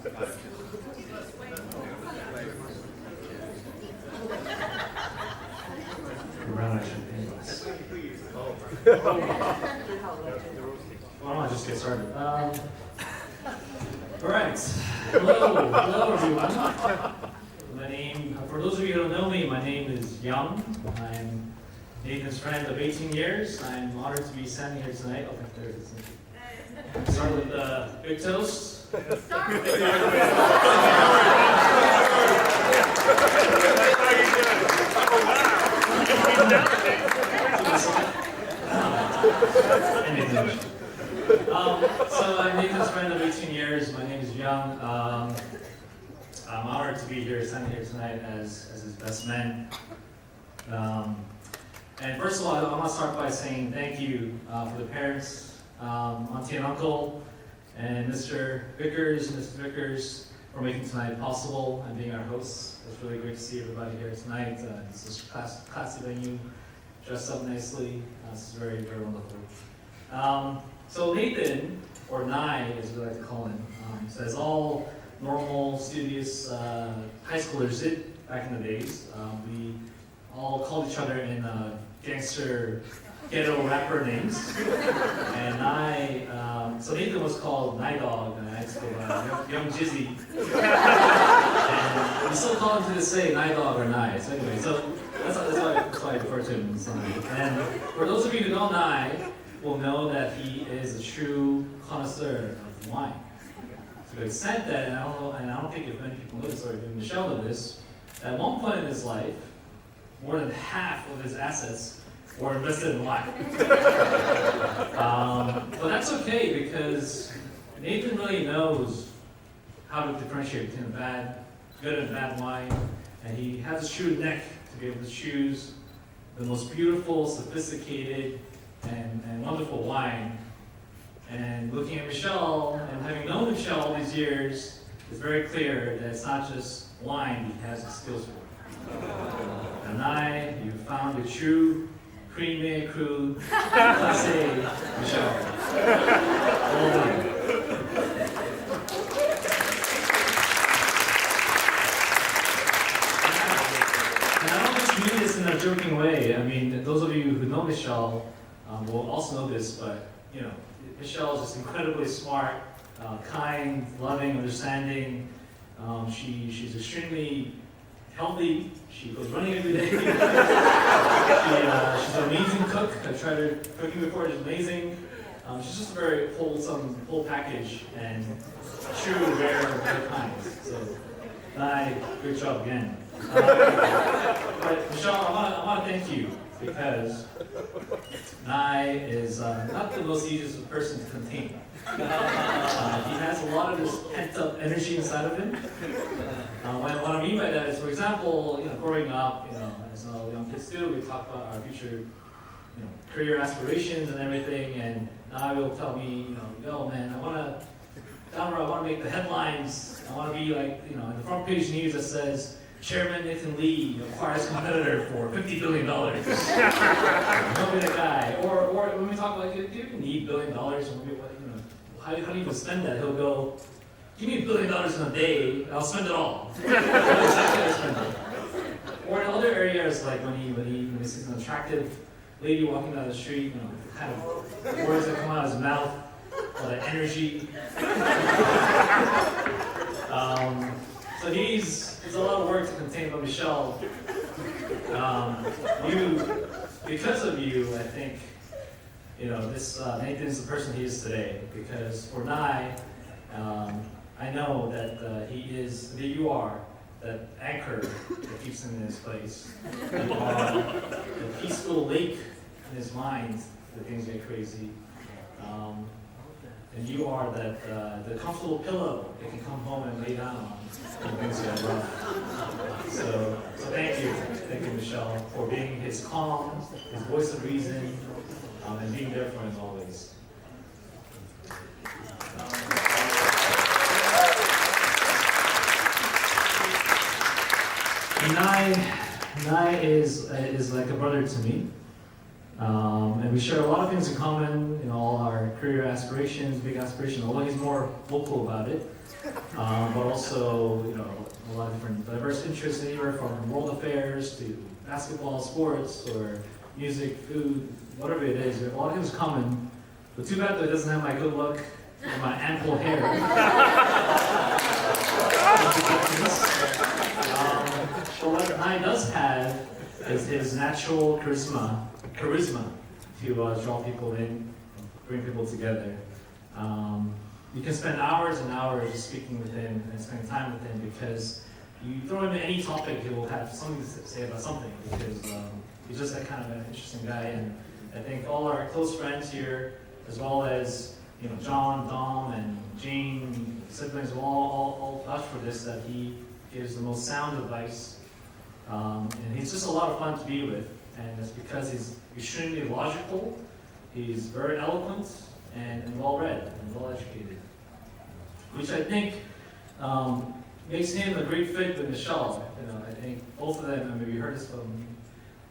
Around our champagne glass. Why don't I just get started? All right. Hello everyone. My name, for those of you who don't know me, my name is Young. I'm Nathan's friend of 18 years. I'm honored to be standing here tonight. Oh, there it is. Start with big toast. So I'm Nathan's friend of 18 years. My name is Young. I'm honored to be here, standing here tonight as his best man. And first of all, I want to start by saying thank you for the parents, auntie and uncle, and Mr. Vickers and Mrs. Vickers for making tonight possible and being our hosts. It's really great to see everybody here tonight. This is a classy venue, dressed up nicely. This is very, very wonderful. So Nathan, or Nye as we like to call him, says all normal, studious high schoolers did back in the days. We all called each other in gangster ghetto rapper names. And so Nathan was called Nye Dog, and I used to go Young Jizzy. And we still call him to this day Nye Dog or Nye. So anyway, so that's why I refer to him as Nye. And for those of you who know Nye, will know that he is a true connoisseur of wine. To the extent that, and I don't think if many people know this, or even Michelle knows this, at one point in his life, more than half of his assets were invested in wine. But that's okay, because Nathan really knows how to differentiate between good and bad wine, and he has a shrewd neck to be able to choose the most beautiful, sophisticated, and wonderful wine. And looking at Michelle, and having known Michelle all these years, it's very clear that it's not just wine he has the skills for. And you found a true creamy crew, class A Michelle. Well done. And I don't just mean this in a joking way. I mean, those of you who know Michelle will also know this, but you know, Michelle is just incredibly smart, kind, loving, understanding. She's extremely healthy. She goes running every day. She's an amazing cook. I've tried her cooking before. She's amazing. She's just a very wholesome, full package, and true, rare kind. So, great job again. But Michelle, I want to thank you, because Nye is not the most easiest person to contain. He has a lot of this pent-up energy inside of him. What I mean by that is, for example, growing up, as all young kids do, we talk about our future, career aspirations and everything. And Nye will tell me, yo, man, I want to make the headlines. I want to be like, in the front page news that says, Chairman Nathan Lee acquires competitor for $50 billion. He'll be the guy. Or when we talk about, do you even need $1 billion? How do you even spend that? He'll go, give me $1 billion in a day, and I'll spend it all. Or in other areas, like when he sees an attractive lady walking down the street, the kind of words that come out of his mouth, all that energy. So it's a lot of work to contain, but Michelle, because of you, I think, this Nathan is the person he is today. Because for Nye, I know that you are that anchor that keeps him in his place. You are the peaceful lake in his mind that things get crazy. And you are the comfortable pillow that can come home and lay down on when things get rough. So thank you, Michelle, for being his calm, his voice of reason, and being there for him always. Nye is like a brother to me. And we share a lot of things in common in all our career aspirations, big aspirations, although he's more vocal about it. But also, a lot of different diverse interests, anywhere from world affairs to basketball, sports, or music, food, whatever it is. We have a lot of things in common. But too bad that it doesn't have my good luck and my ample hair. But what Nai does have is his natural charisma to draw people in, bring people together. You can spend hours and hours just speaking with him and spending time with him because you throw him in any topic, he will have something to say about something because he's just that kind of an interesting guy. And I think all our close friends here, as well as John, Dom, and Jane, siblings, will all vouch for this, that he gives the most sound advice. And he's just a lot of fun to be with. And that's because he's extremely logical, he's very eloquent, and well-read and well-educated. Which I think makes him a great fit with Michelle. I think both of them, maybe you heard this from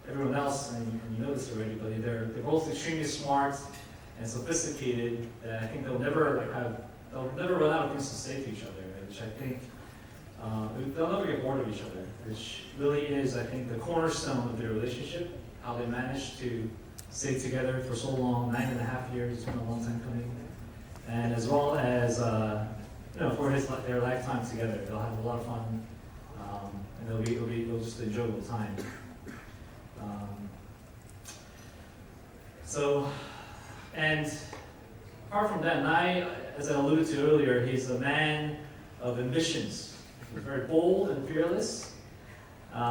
everyone else, and you know this already, but they're both extremely smart and sophisticated. And I think they'll never run out of things to say to each other, which I think they'll never get bored of each other, which really is, I think, the cornerstone of their relationship, how they managed to stay together for so long, 9.5 years, it's been a long time coming. And as well as, for their lifetime together, they'll have a lot of fun, and it'll just an enjoyable time. And apart from that, Nai, as I alluded to earlier, he's a man of ambitions. He's very bold and fearless. Back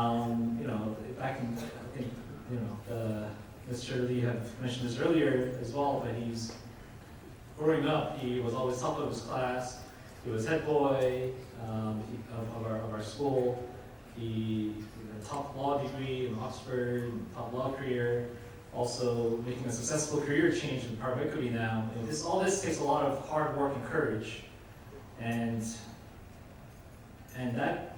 in, I think, Mr. Lee have mentioned this earlier as well, but growing up, he was always top of his class. He was head boy of our school. He had a top law degree in Oxford, top law career, also making a successful career change in private equity now. All this takes a lot of hard work and courage, and that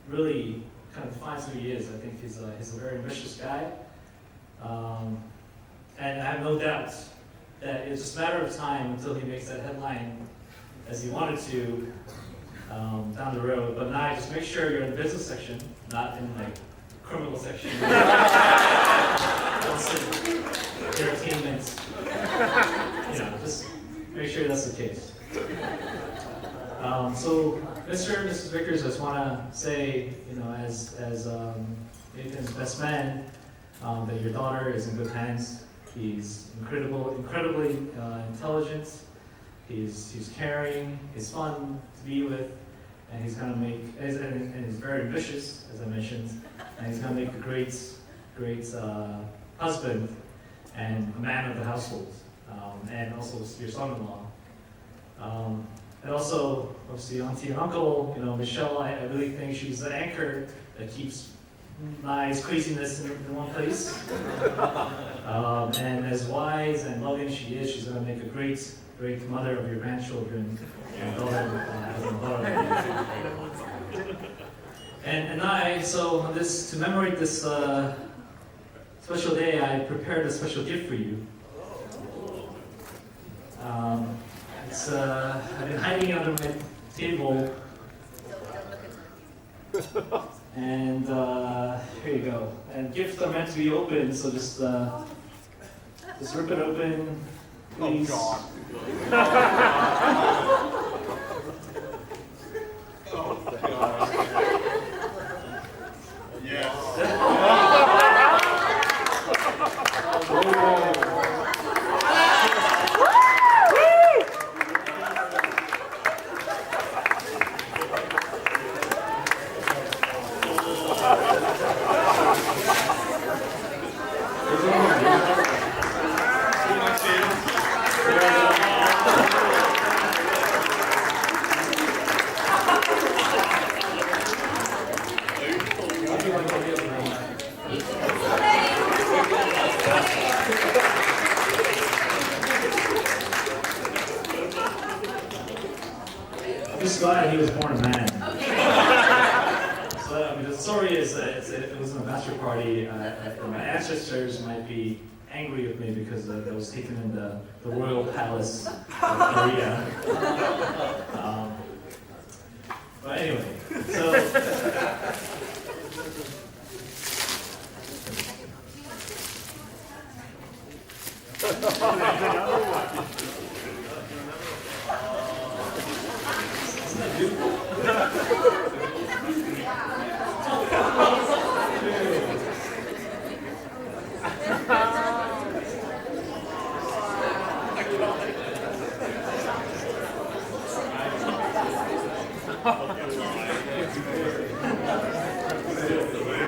really kind of defines who he is. I think he's a very ambitious guy, and I have no doubt that it's just a matter of time until he makes that headline as he wanted to down the road. But now just make sure you're in the business section, not in the criminal section. Entertainment. Just make sure that's the case. So, Mr. and Mrs. Vickers, I just want to say, as Nathan's best man, that your daughter is in good hands. He's incredibly intelligent. He's caring. He's fun to be with, and he's gonna and he's very ambitious, as I mentioned, and he's gonna make a great husband and a man of the household, and also your son-in-law. And also, obviously, auntie and uncle, Michelle, I really think she's the anchor that keeps Nai's craziness in one place. And as wise and loving as she is, she's going to make a great mother of your grandchildren and daughter. And I, so on to commemorate this special day, I prepared a special gift for you. I've been hiding it under my table, and here you go. And gifts are meant to be open, so just rip it open, please. Oh God! Yes. This guy, he was born a man. So, the story is that it was a bachelor party. My ancestors might be angry with me because I was taken in the royal palace of Korea. But anyway, so.